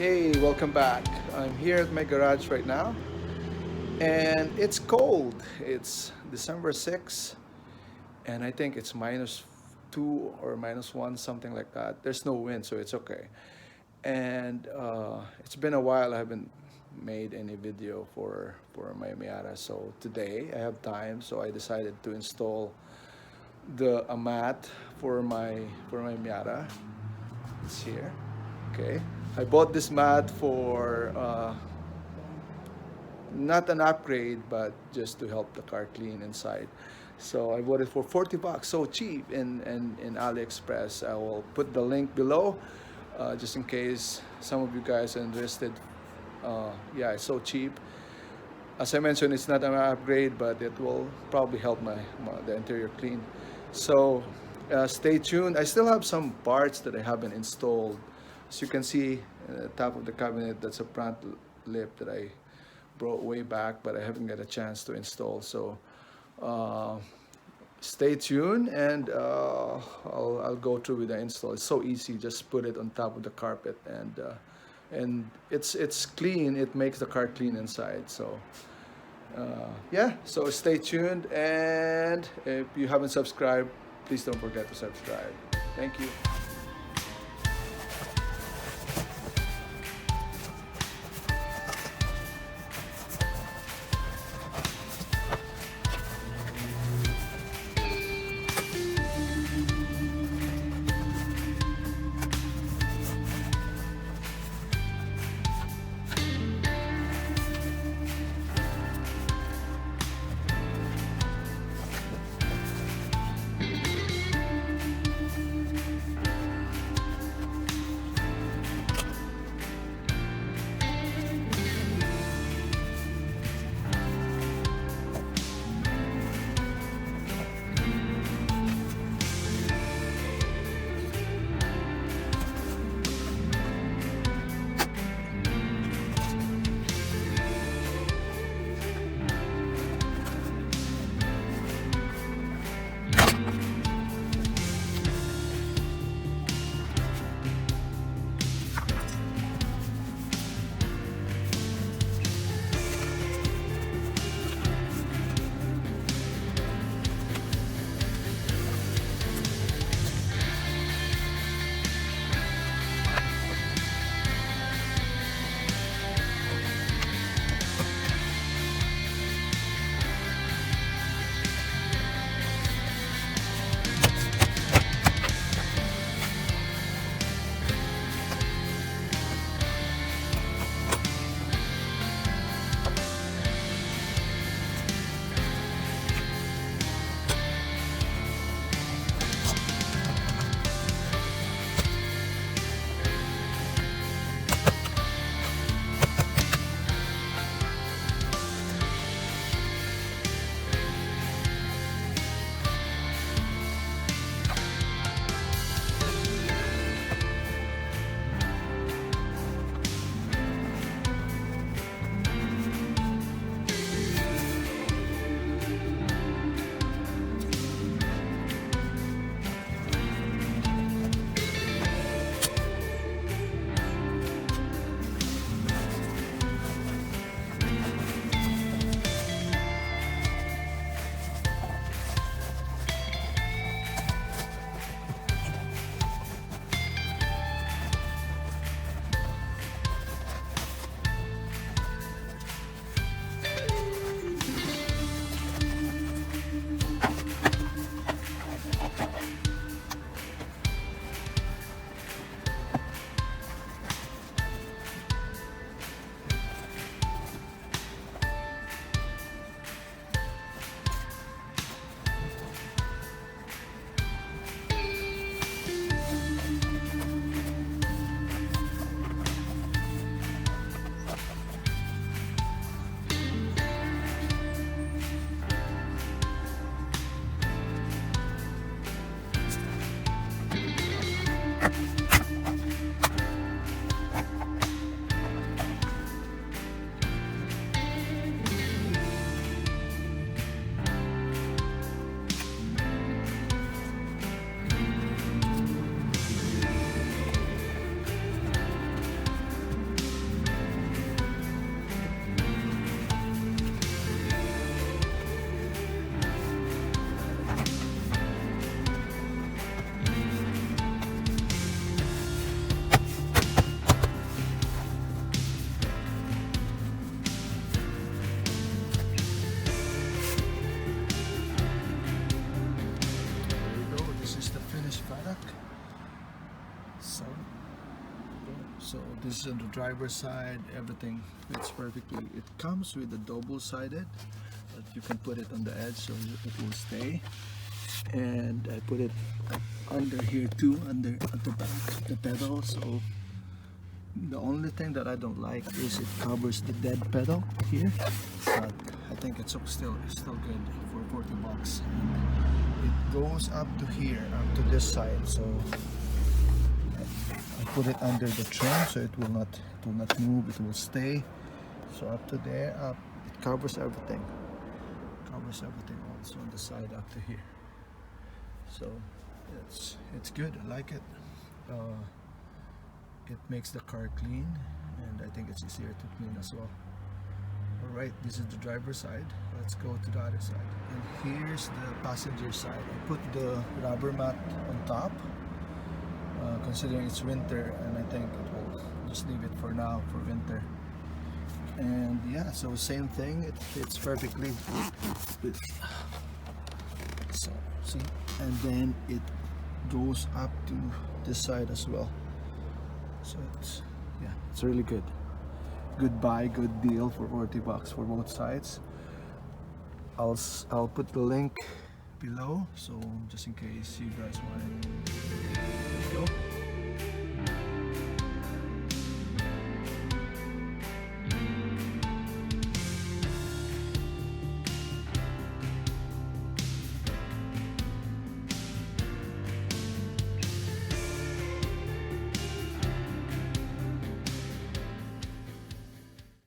Hey, welcome back. I'm here at my garage right now and it's cold. It's December 6th and I think it's -2 or -1, something like that. There's no wind, so it's okay. And it's been a while I haven't made any video for my Miata. So today I have time, so I decided to install the a mat for my Miata. It's here. Okay. I bought this mat for not an upgrade, but just to help the car clean inside. So I bought it for 40 bucks, so cheap in Aliexpress. I will put the link below just in case some of you guys are interested. Yeah, it's so cheap. As I mentioned, it's not an upgrade, but it will probably help the interior clean. So stay tuned. I still have some parts that I haven't installed. As you can see, at the top of the cabinet, that's a front lip that I brought way back, but I haven't got a chance to install. So uh, stay tuned, and I'll go through with the install. It's so easy. Just put it on top of the carpet, and it's clean. It makes the car clean inside. So yeah, so stay tuned, and if you haven't subscribed, please don't forget to subscribe. Thank you. product. So this is on the driver's side. Everything fits perfectly. It comes with a double-sided, but you can put it on the edge so it will stay. And I put it under here too, under at the back of the pedal. So the only thing that I don't like is it covers the dead pedal here, but I think it's still good for 40 bucks. It goes up to here, up to this side. So I put it under the trim so it will not move. It will stay. So up to there, up. It covers everything. Covers everything also on the side up to here. So it's good. I like it. It makes the car clean, and I think it's easier to clean as well. Alright, this is the driver's side. Let's go to the other side. And here's the passenger side. I put the rubber mat on top, considering it's winter, and I think it will just leave it for now for winter. And yeah, so same thing. It fits perfectly. So see, and then it goes up to this side as well. So it's really good. Good buy, good deal for 40 bucks for both sides. I'll put the link below, so just in case you guys want it. There you go.